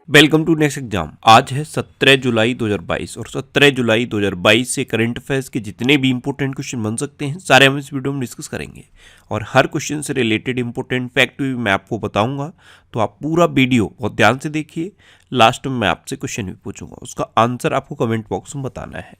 Welcome to next exam. आज है 17 जुलाई 2022 और 17 जुलाई 2022 से करंट अफेयर्स के जितने भी इंपॉर्टेंट क्वेश्चन बन सकते हैं सारे हम इस वीडियो में डिस्कस करेंगे और हर क्वेश्चन से रिलेटेड इंपॉर्टेंट फैक्ट भी मैं आपको बताऊंगा। तो आप पूरा वीडियो बहुत ध्यान से देखिए। लास्ट में मैं आपसे क्वेश्चन भी पूछूंगा, उसका आंसर आपको कमेंट बॉक्स में बताना है।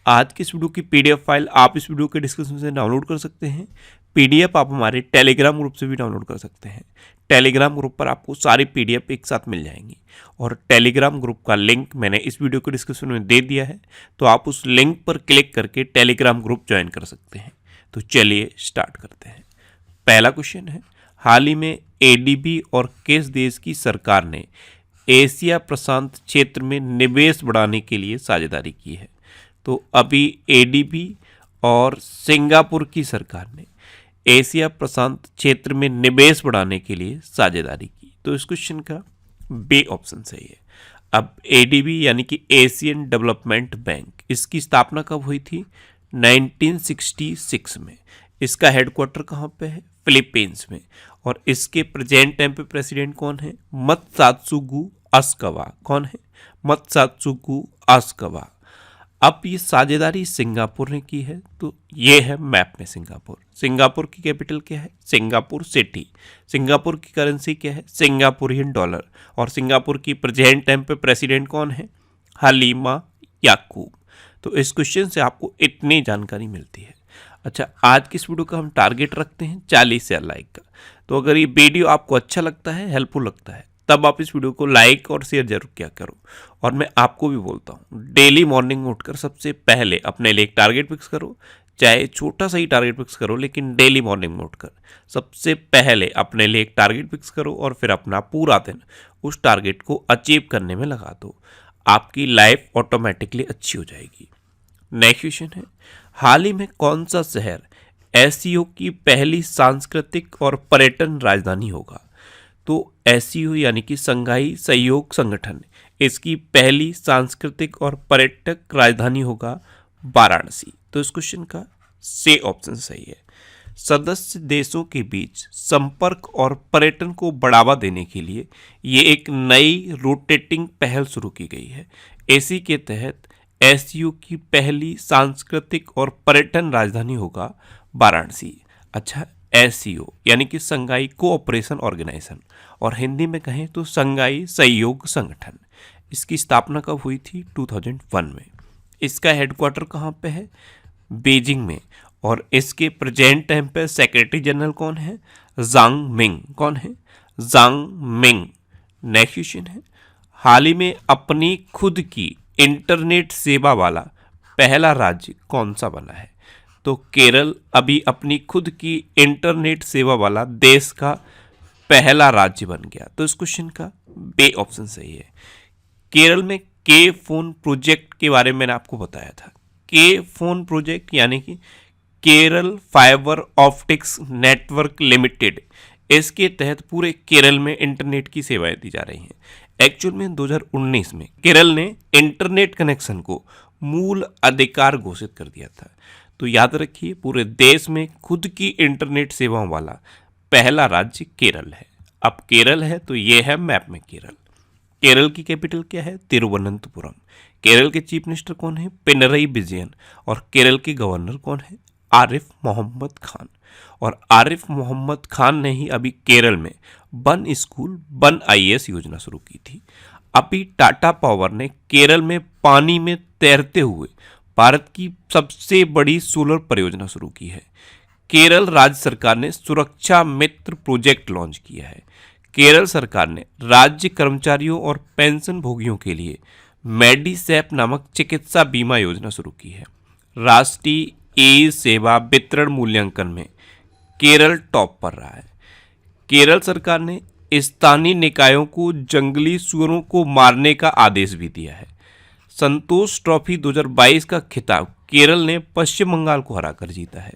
आज की इस वीडियो की पीडीएफ फाइल आप इस वीडियो के डिस्क्रिप्शन से डाउनलोड कर सकते हैं। पीडीएफ आप हमारे टेलीग्राम ग्रुप से भी डाउनलोड कर सकते हैं। टेलीग्राम ग्रुप पर आपको सारी पीडीएफ एक साथ मिल जाएंगी और टेलीग्राम ग्रुप का लिंक मैंने इस वीडियो के डिस्क्रिप्शन में दे दिया है, तो आप उस लिंक पर क्लिक करके टेलीग्राम ग्रुप ज्वाइन कर सकते हैं। तो चलिए स्टार्ट करते हैं। पहला क्वेश्चन है, हाल ही में एडीबी और किस देश की सरकार ने एशिया प्रशांत क्षेत्र में निवेश बढ़ाने के लिए साझेदारी की है? तो अभी एडीबी और सिंगापुर की सरकार ने एशिया प्रशांत क्षेत्र में निवेश बढ़ाने के लिए साझेदारी की। तो इस क्वेश्चन का बी ऑप्शन सही है। अब एडीबी यानी कि एशियन डेवलपमेंट बैंक, इसकी स्थापना कब हुई थी? 1966 में। इसका हेडक्वार्टर कहाँ पे है? फिलीपींस में। और इसके प्रेजेंट टाइम पे प्रेसिडेंट कौन है? मत्सात्सुगु अस्कावा। कौन है? मत्सात्सुगु अस्कावा। अब ये साझेदारी सिंगापुर ने की है, तो ये है मैप में सिंगापुर। सिंगापुर की कैपिटल क्या है? Singapore city. सिंगापुर की करेंसी क्या है? Singaporean dollar. और सिंगापुर की प्रेजेंट टाइम पे प्रेसिडेंट कौन है? हलीमा याकूब। तो इस क्वेश्चन से आपको इतनी जानकारी मिलती है। अच्छा, आज की इस वीडियो का हम टारगेट रखते हैं 40,000 लाइक का। तो अगर ये वीडियो आपको अच्छा लगता है, हेल्पफुल लगता है, तब आप इस वीडियो को लाइक और शेयर जरूर किया करो। और मैं आपको भी बोलता हूँ, डेली मॉर्निंग में उठकर सबसे पहले अपने लिए एक टारगेट फिक्स करो। चाहे छोटा सा ही टारगेट फिक्स करो, लेकिन डेली मॉर्निंग में उठकर सबसे पहले अपने लिए एक टारगेट फिक्स करो और फिर अपना पूरा दिन उस टारगेट को अचीव करने में लगा दो। आपकी लाइफ ऑटोमेटिकली अच्छी हो जाएगी। नेक्स्ट क्वेश्चन है, हाल ही में कौन सा शहर एससीओ की पहली सांस्कृतिक और पर्यटन राजधानी होगा? तो एससीओ यानी कि संघाई सहयोग संगठन, इसकी पहली सांस्कृतिक और पर्यटक राजधानी होगा वाराणसी। तो इस क्वेश्चन का सी ऑप्शन सही है। सदस्य देशों के बीच संपर्क और पर्यटन को बढ़ावा देने के लिए ये एक नई रोटेटिंग पहल शुरू की गई है। इसी के तहत एससीओ की पहली सांस्कृतिक और पर्यटन राजधानी होगा वाराणसी। अच्छा, एससीओ यानी कि संघाई कोऑपरेशन ऑर्गेनाइजेशन, और हिंदी में कहें तो संघाई सहयोग संगठन, इसकी स्थापना कब हुई थी? 2001 में। इसका हेडक्वार्टर कहाँ पे है? बीजिंग में। और इसके प्रेजेंट टाइम पे सेक्रेटरी जनरल कौन है? जांग मिंग। कौन है? जांग मिंग। नेक्स्ट क्वेश्चन है, हाल ही में अपनी खुद की इंटरनेट सेवा वाला पहला राज्य कौन सा बना है? तो केरल अभी अपनी खुद की इंटरनेट सेवा वाला देश का पहला राज्य बन गया। तो इस क्वेश्चन का बी ऑप्शन सही है। केरल में के फोन प्रोजेक्ट के बारे में मैंने आपको बताया था। के फोन प्रोजेक्ट यानी कि Kerala fibre optics network limited, इसके तहत पूरे केरल में इंटरनेट की सेवाएं दी जा रही हैं। एक्चुअल में 2019 में केरल ने इंटरनेट कनेक्शन को मूल अधिकार घोषित कर दिया था। तो याद रखिए, पूरे देश में खुद की इंटरनेट सेवाओं वाला पहला राज्य केरल है। अब केरल है तो ये है मैप में केरल। केरल की कैपिटल क्या है? तिरुवनंतपुरम। केरल के चीफ मिनिस्टर कौन है? पिनरई विजयन। और केरल के गवर्नर कौन है? आरिफ मोहम्मद खान। और आरिफ मोहम्मद खान ने ही अभी केरल में वन स्कूल वन आईएएस योजना शुरू की थी। अभी टाटा पावर ने केरल में पानी में तैरते हुए भारत की सबसे बड़ी सोलर परियोजना शुरू की है। केरल राज्य सरकार ने सुरक्षा मित्र प्रोजेक्ट लॉन्च किया है। केरल सरकार ने राज्य कर्मचारियों और पेंशन भोगियों के लिए मेडिसेप नामक चिकित्सा बीमा योजना शुरू की है। राष्ट्रीय ई सेवा वितरण मूल्यांकन में केरल टॉप पर रहा है। केरल सरकार ने स्थानीय निकायों को जंगली सुअरों को मारने का आदेश भी दिया है। संतोष ट्रॉफी 2022 का खिताब केरल ने पश्चिम बंगाल को हराकर जीता है।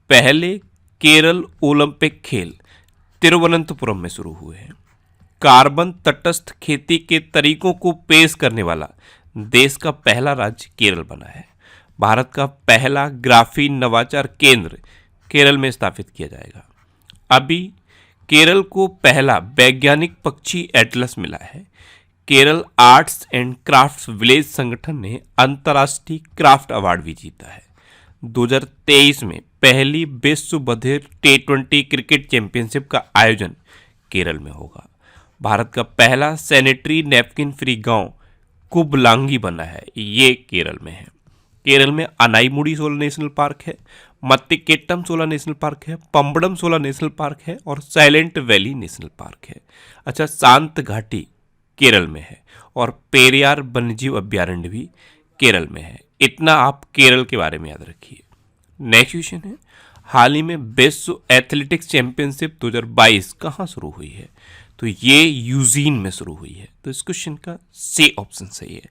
पहले केरल ओलंपिक खेल तिरुवनंतपुरम में शुरू हुए हैं। कार्बन तटस्थ खेती के तरीकों को पेश करने वाला देश का पहला राज्य केरल बना है। भारत का पहला ग्राफीन नवाचार केंद्र केरल में स्थापित किया जाएगा। अभी केरल को पहला वैज्ञानिक पक्षी एटलस मिला है। Kerala arts and crafts village संगठन ने अंतर्राष्ट्रीय क्राफ्ट अवार्ड भी जीता है। 2023 में पहली विश्व बधिर T20 क्रिकेट चैंपियनशिप का आयोजन केरल में होगा। भारत का पहला सैनिटरी नैपकिन फ्री गांव कुबलांगी बना है, ये केरल में है। केरल में अनाईमुड़ी 16 नेशनल पार्क है, मत्तिकेट्टम 16 नेशनल पार्क है, पंबड़म 16 नेशनल पार्क है और साइलेंट वैली नेशनल पार्क है। अच्छा, शांत घाटी केरल में है और पेरियार वन्यजीव अभ्यारण्य भी केरल में है। इतना आप केरल के बारे में याद रखिए। नेक्स्ट क्वेश्चन है, हाल ही में विश्व एथलेटिक्स चैंपियनशिप 2022 कहाँ शुरू हुई है? तो ये यूजीन में शुरू हुई है। तो इस क्वेश्चन का सी ऑप्शन सही है।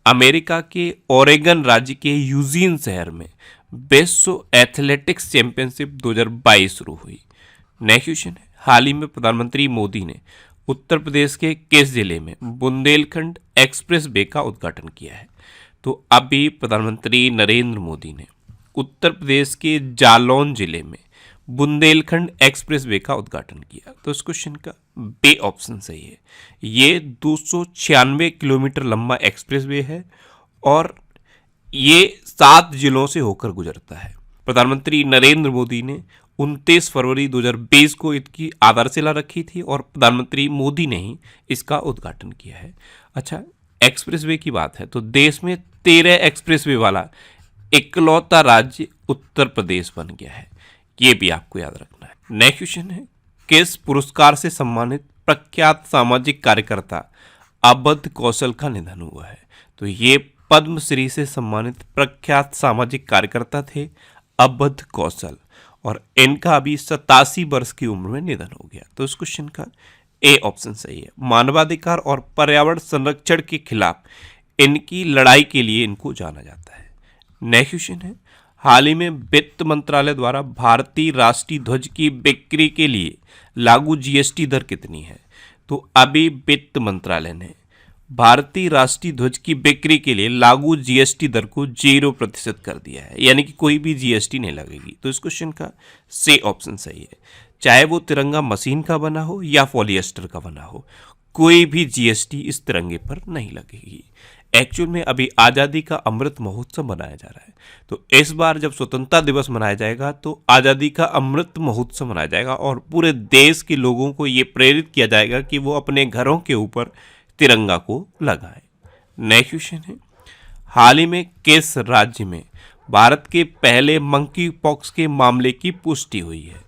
अमेरिका के ओरेगन राज्य के यूजीन शहर में विश्व एथलेटिक्स चैंपियनशिप 2022 शुरू हुई। नेक्स्ट क्वेश्चन है, हाल ही में प्रधानमंत्री मोदी ने उत्तर प्रदेश के किस जिले में बुंदेलखंड एक्सप्रेस वे का उद्घाटन किया है? तो अभी प्रधानमंत्री नरेंद्र मोदी ने उत्तर प्रदेश के जालौन जिले में बुंदेलखंड एक्सप्रेस वे का उद्घाटन किया। तो इस क्वेश्चन का बी ऑप्शन सही है। ये 296 किलोमीटर लंबा एक्सप्रेस वे है और ये 7 जिलों से होकर गुजरता है। प्रधानमंत्री नरेंद्र मोदी ने 29 फरवरी 2020 को इसकी आधारशिला रखी थी और प्रधानमंत्री मोदी ने ही इसका उद्घाटन किया है। अच्छा, एक्सप्रेसवे की बात है तो देश में 13 एक्सप्रेसवे वाला इकलौता राज्य उत्तर प्रदेश बन गया है, ये भी आपको याद रखना है। नेक्स्ट क्वेश्चन है, किस पुरस्कार से सम्मानित प्रख्यात सामाजिक कार्यकर्ता अवध कौशल का निधन हुआ है? तो ये पद्मश्री से सम्मानित प्रख्यात सामाजिक कार्यकर्ता थे अवध कौशल और इनका अभी 87 वर्ष की उम्र में निधन हो गया। तो इस क्वेश्चन का ए ऑप्शन सही है। मानवाधिकार और पर्यावरण संरक्षण के खिलाफ इनकी लड़ाई के लिए इनको जाना जाता है। नेक्स्ट क्वेश्चन है, हाल ही में वित्त मंत्रालय द्वारा भारतीय राष्ट्रीय ध्वज की बिक्री के लिए लागू जीएसटी दर कितनी है? तो अभी वित्त मंत्रालय ने भारतीय राष्ट्रीय ध्वज की बिक्री के लिए लागू जीएसटी दर को 0% कर दिया है, यानी कि कोई भी जीएसटी नहीं लगेगी। तो इस क्वेश्चन का सी ऑप्शन सही है। चाहे वो तिरंगा मशीन का बना हो या पॉलिएस्टर का बना हो, कोई भी जीएसटी इस तिरंगे पर नहीं लगेगी। एक्चुअल में अभी आज़ादी का अमृत महोत्सव मनाया जा रहा है, तो इस बार जब स्वतंत्रता दिवस मनाया जाएगा तो आज़ादी का अमृत महोत्सव मनाया जाएगा और पूरे देश के लोगों को ये प्रेरित किया जाएगा कि वो अपने घरों के ऊपर तिरंगा को लगाएं। नेक्स्ट क्वेश्चन है, हाल ही में किस राज्य में भारत के पहले मंकी पॉक्स के मामले की पुष्टि हुई है?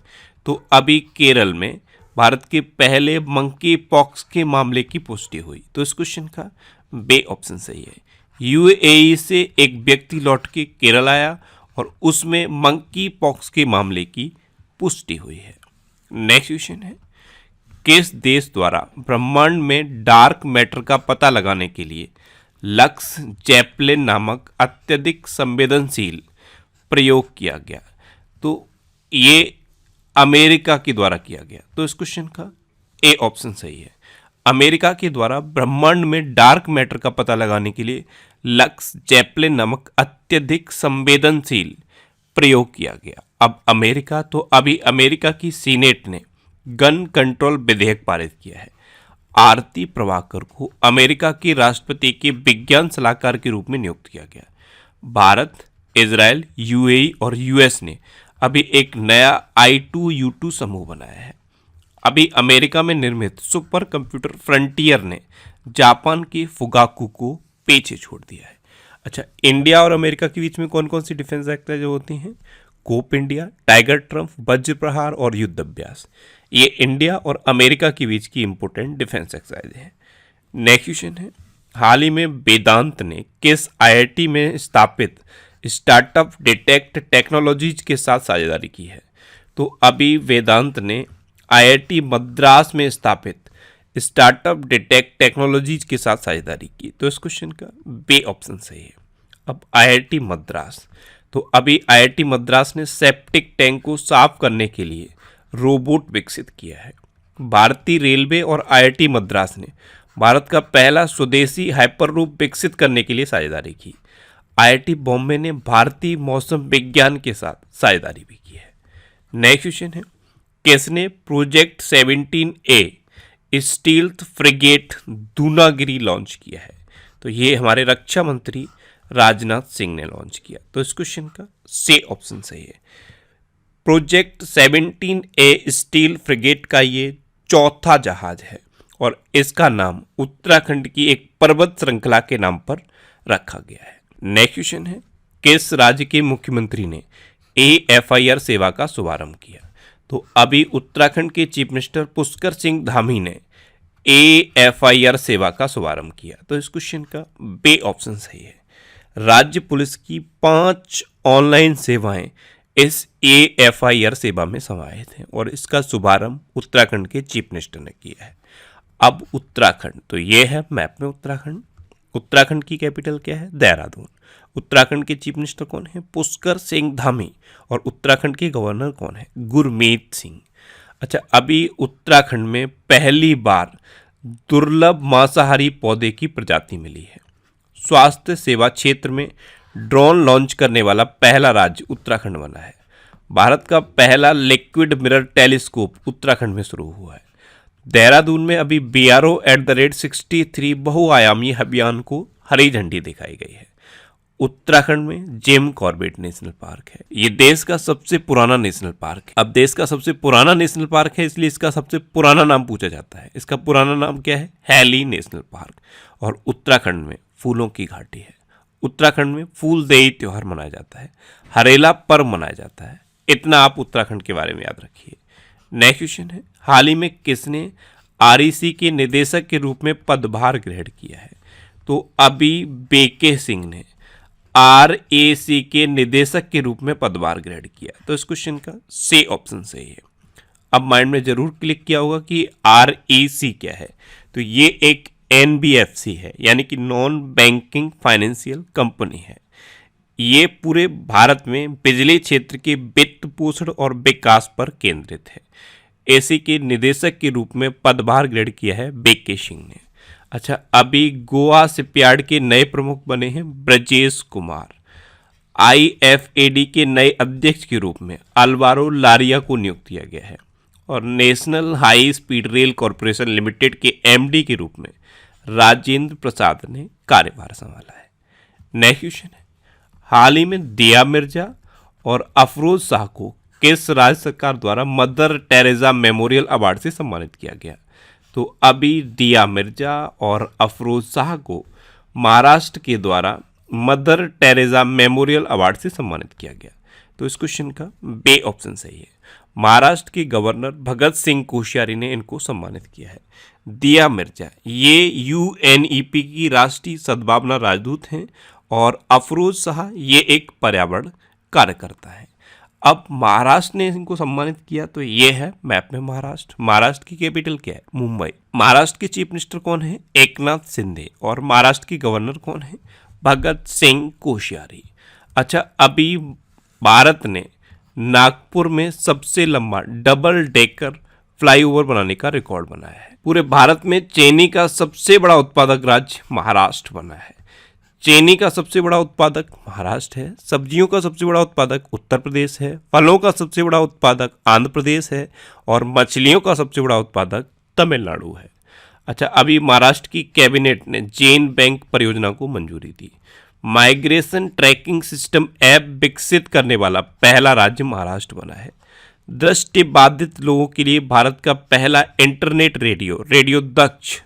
तो अभी केरल में भारत के पहले मंकी पॉक्स के मामले की पुष्टि हुई। तो इस क्वेश्चन का बे ऑप्शन सही है। यूएई से एक व्यक्ति लौट के केरल आया और उसमें मंकी पॉक्स के मामले की पुष्टि हुई है। नेक्स्ट क्वेश्चन है, किस देश द्वारा ब्रह्मांड में डार्क मैटर का पता लगाने के लिए लक्स जैपलिन नामक अत्यधिक संवेदनशील प्रयोग किया गया? तो ये अमेरिका के द्वारा किया गया। तो इस क्वेश्चन का ए ऑप्शन सही है। अमेरिका के द्वारा ब्रह्मांड में डार्क मैटर का पता लगाने के लिए लक्स जैपलिन नामक अत्यधिक संवेदनशील प्रयोग किया गया। अब अभी अमेरिका की सीनेट ने गन कंट्रोल विधेयक पारित किया है। आरती प्रभाकर को अमेरिका के राष्ट्रपति के विज्ञान सलाहकार के रूप में नियुक्त किया गया। भारत, इजराइल, यूएई और यूएस ने अभी एक नया I2U2 समूह बनाया है। अभी अमेरिका में निर्मित सुपर कंप्यूटर फ्रंटियर ने जापान के फुगाकू को पीछे छोड़ दिया है। अच्छा, इंडिया और अमेरिका के बीच में कौन कौन सी डिफेंस एक्सरसाइज होती हैं? कोप इंडिया, टाइगर ट्रम्प, वज्र प्रहार और युद्ध अभ्यास। ये इंडिया और अमेरिका के बीच की इंपोर्टेंट डिफेंस एक्सरसाइज है। नेक्स्ट क्वेश्चन है, हाल ही में वेदांत ने किस आईआईटी में स्थापित स्टार्टअप डिटेक्ट टेक्नोलॉजीज के साथ साझेदारी की है? तो अभी वेदांत ने आईआईटी मद्रास में स्थापित स्टार्टअप डिटेक्ट टेक्नोलॉजीज के साथ साझेदारी की। तो इस क्वेश्चन का बी ऑप्शन सही है। अब आईआईटी मद्रास, तो अभी आईआईटी मद्रास ने सेप्टिक टैंक को साफ करने के लिए रोबोट विकसित किया है। भारतीय रेलवे और आईआईटी मद्रास ने भारत का पहला स्वदेशी हाइपरलूप विकसित करने के लिए साझेदारी की। आईआईटी बॉम्बे ने भारतीय मौसम विज्ञान के साथ साझेदारी भी की है। नेक्स्ट क्वेश्चन है, किसने project 17A stealth frigate Dunagiri launch किया है? तो ये हमारे रक्षा मंत्री राजनाथ सिंह ने लॉन्च किया। तो इस क्वेश्चन का सी ऑप्शन सही है। प्रोजेक्ट 17A स्टील फ्रिगेट का ये चौथा जहाज है और इसका नाम उत्तराखंड की एक पर्वत श्रृंखला के नाम पर रखा गया है। नेक्स्ट क्वेश्चन है, किस राज्य के मुख्यमंत्री ने AFIR सेवा का शुभारंभ किया? तो अभी उत्तराखंड के चीफ मिनिस्टर पुष्कर सिंह धामी ने AFIR सेवा का शुभारंभ किया। तो इस क्वेश्चन का बी ऑप्शन सही है। राज्य पुलिस की 5 ऑनलाइन सेवाएं इस AFIR सेवा में समाहित हैं और इसका शुभारंभ उत्तराखंड के चीफ मिनिस्टर ने किया है। अब उत्तराखंड, तो ये है मैप में उत्तराखंड। उत्तराखंड की कैपिटल क्या है? देहरादून। उत्तराखंड के चीफ मिनिस्टर कौन है? पुष्कर सिंह धामी। और उत्तराखंड के गवर्नर कौन है? गुरमीत सिंह। अच्छा, अभी उत्तराखंड में पहली बार दुर्लभ मांसाहारी पौधे की प्रजाति मिली है। स्वास्थ्य सेवा क्षेत्र में ड्रोन लॉन्च करने वाला पहला राज्य उत्तराखंड बना है। भारत का पहला लिक्विड मिरर टेलीस्कोप उत्तराखंड में शुरू हुआ है। देहरादून में अभी BRO@63 बहुआयामी अभियान को हरी झंडी दिखाई गई है। उत्तराखंड में जिम कॉर्बेट नेशनल पार्क है। ये देश का सबसे पुराना नेशनल पार्क है। अब देश का सबसे पुराना नेशनल पार्क है, इसलिए इसका सबसे पुराना नाम पूछा जाता है। इसका पुराना नाम क्या है? Hailey National Park. और उत्तराखंड में फूलों की घाटी है। उत्तराखंड में फूलदेई त्योहार मनाया जाता है। हरेला पर्व मनाया जाता है। इतना आप उत्तराखंड के बारे में याद रखिए। नेक्स्ट क्वेश्चन है, हाल ही में किसने REC के निदेशक के रूप में पदभार ग्रहण किया है? तो अभी BK सिंह ने RAC के निदेशक के रूप में पदभार ग्रहण किया। तो इस क्वेश्चन का सी ऑप्शन सही है। अब माइंड में जरूर क्लिक किया होगा कि REC क्या है। तो ये एक NBFC है, यानी कि नॉन बैंकिंग फाइनेंशियल कंपनी है। ये पूरे भारत में बिजली क्षेत्र के वित्त पोषण और विकास पर केंद्रित है। एसी के निदेशक के रूप में पदभार ग्रहण किया है BK सिंह ने। अच्छा, अभी गोवा शिपयार्ड के नए प्रमुख बने हैं ब्रजेश कुमार। IFAD के नए अध्यक्ष के रूप में अल्वारो लारिया को नियुक्त किया गया है। और national high speed rail corporation limited के MD के रूप में राजेंद्र प्रसाद ने कार्यभार संभाला है। नेक्स्ट क्वेश्चन है, हाल ही में दिया मिर्जा और अफरोज शाह को किस राज्य सरकार द्वारा मदर टेरेसा मेमोरियल अवार्ड से सम्मानित किया गया? तो अभी दिया मिर्जा और अफरोज शाह को महाराष्ट्र के द्वारा मदर टेरेसा मेमोरियल अवार्ड से सम्मानित किया गया। तो इस क्वेश्चन का बी ऑप्शन सही है। महाराष्ट्र के गवर्नर भगत सिंह कोश्यारी ने इनको सम्मानित किया है। दिया मिर्जा ये UNEP की राष्ट्रीय सद्भावना राजदूत हैं और अफरोज शाह ये एक पर्यावरण कार्यकर्ता है। अब महाराष्ट्र ने इनको सम्मानित किया, तो ये है मैप में महाराष्ट्र। महाराष्ट्र की कैपिटल क्या है? मुंबई। महाराष्ट्र के चीफ मिनिस्टर कौन है? एकनाथ शिंदे। और महाराष्ट्र के गवर्नर कौन है? भगत सिंह कोश्यारी। अच्छा, अभी भारत ने नागपुर में सबसे लंबा डबल डेकर फ्लाईओवर बनाने का रिकॉर्ड बनाया है। पूरे भारत में चीनी का सबसे बड़ा उत्पादक राज्य महाराष्ट्र बना है। चीनी का सबसे बड़ा उत्पादक महाराष्ट्र है। सब्जियों का सबसे बड़ा उत्पादक उत्तर प्रदेश है। फलों का सबसे बड़ा उत्पादक आंध्र प्रदेश है। और मछलियों का सबसे बड़ा उत्पादक तमिलनाडु है। अच्छा, अभी महाराष्ट्र की कैबिनेट ने जैन बैंक परियोजना को मंजूरी दी। माइग्रेशन ट्रैकिंग सिस्टम ऐप विकसित करने वाला पहला राज्य महाराष्ट्र बना है। दृष्टिबाधित लोगों के लिए भारत का पहला इंटरनेट रेडियो दक्ष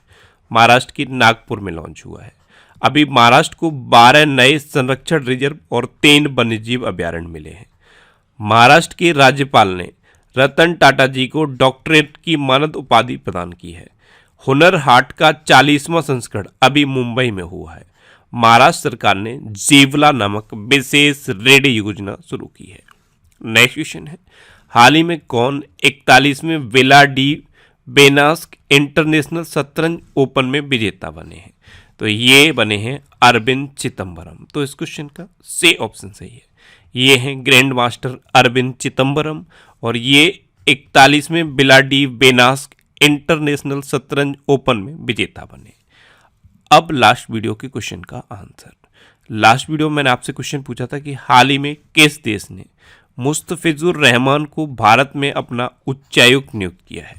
महाराष्ट्र के नागपुर में लॉन्च हुआ है। अभी महाराष्ट्र को 12 नए संरक्षण रिजर्व और 3 वन्यजीव अभ्यारण्य मिले हैं। महाराष्ट्र के राज्यपाल ने रतन टाटा जी को डॉक्टरेट की मानद उपाधि प्रदान की है। हुनर हाट का 40वां संस्करण अभी मुंबई में हुआ है। महाराष्ट्र सरकार ने जेवला नामक विशेष रेडियो योजना शुरू की है। नेक्स्ट क्वेश्चन है, हाल ही में कौन 41वें विला डी बेनास्क इंटरनेशनल शतरंज ओपन में विजेता बने हैं? तो ये बने हैं अरविंद चिदम्बरम। तो इस क्वेश्चन का सी ऑप्शन सही है। ये हैं ग्रैंड मास्टर अरविंद चिदम्बरम और ये 41वें विला डी बेनास्क इंटरनेशनल शतरंज ओपन में विजेता बने। अब लास्ट वीडियो के क्वेश्चन का आंसर। लास्ट वीडियो में मैंने आपसे क्वेश्चन पूछा था कि हाल ही में किस देश ने मुस्तफिजुर रहमान को भारत में अपना उच्चायुक्त नियुक्त किया है?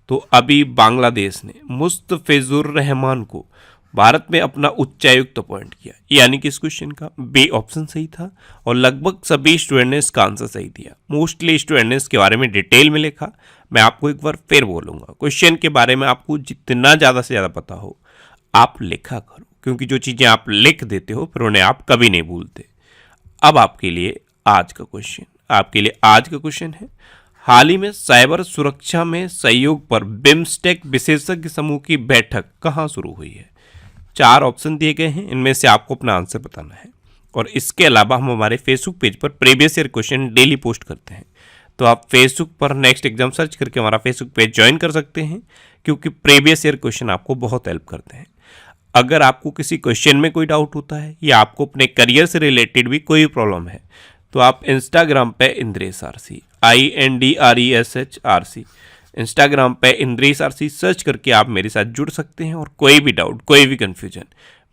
तो अभी बांग्लादेश ने मुस्तफिजुर रहमान को भारत में अपना उच्चायुक्त अपॉइंट किया, यानी कि इस क्वेश्चन का बी ऑप्शन सही था और लगभग सभी स्टूडेंट ने इसका आंसर सही दिया। मोस्टली स्टूडेंट ने इसके बारे में डिटेल में लिखा। मैं आपको एक बार फिर बोलूँगा, क्वेश्चन के बारे में आपको जितना ज़्यादा से ज़्यादा पता हो आप लिखा करो, क्योंकि जो चीज़ें आप लिख देते हो फिर उन्हें आप कभी नहीं भूलते। अब आपके लिए आज का क्वेश्चन है, हाल ही में साइबर सुरक्षा में सहयोग पर बिम्स्टेक विशेषज्ञ समूह की बैठक कहाँ शुरू हुई है? 4 ऑप्शन दिए गए हैं, इनमें से आपको अपना आंसर बताना है। और इसके अलावा हम हमारे फेसबुक पेज पर previous year question daily post करते हैं, तो आप फेसबुक पर नेक्स्ट एग्जाम सर्च करके हमारा फेसबुक पेज ज्वाइन कर सकते हैं, क्योंकि प्रीवियस ईयर क्वेश्चन आपको बहुत हेल्प करते हैं। अगर आपको किसी क्वेश्चन में कोई डाउट होता है या आपको अपने करियर से रिलेटेड भी कोई प्रॉब्लम है, तो आप इंस्टाग्राम पे इंद्रेश आरसी INDRESH इंस्टाग्राम पे इंद्रेश आरसी सर्च करके आप मेरे साथ जुड़ सकते हैं और कोई भी डाउट, कोई भी confusion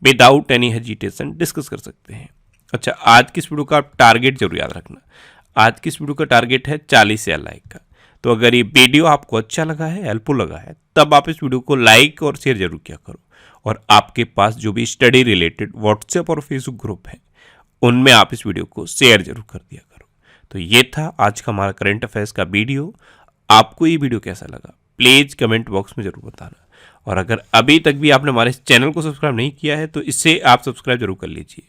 without any hesitation discuss कर सकते हैं। अच्छा, आज की इस वीडियो का आप टारगेट जरूर याद रखना। आज की इस वीडियो का टारगेट है 40,000 लाइक का। तो अगर ये वीडियो आपको अच्छा लगा है, हेल्पफुल लगा है, तब आप इस वीडियो को लाइक और शेयर जरूर किया करो। और आपके पास जो भी स्टडी रिलेटेड व्हाट्सएप और फेसबुक ग्रुप है, उनमें आप इस वीडियो को शेयर जरूर कर दिया करो। तो ये था आज का हमारा करंट अफेयर्स का वीडियो। आपको ये वीडियो कैसा लगा प्लीज़ कमेंट बॉक्स में जरूर बताना। और अगर अभी तक भी आपने हमारे चैनल को सब्सक्राइब नहीं किया है तो इसे आप सब्सक्राइब जरूर कर लीजिए।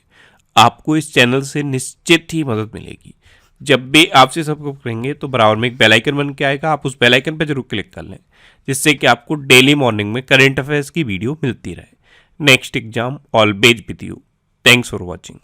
आपको इस चैनल से निश्चित ही मदद मिलेगी। जब भी आपसे सब्सक्राइब करेंगे तो बराबर में एक बेल आइकन बन के आएगा, आप उस बेल आइकन पर जरूर क्लिक कर लें, जिससे कि आपको डेली मॉर्निंग में करंट अफेयर्स की वीडियो मिलती रहे। Next exam always with you. Thanks for watching.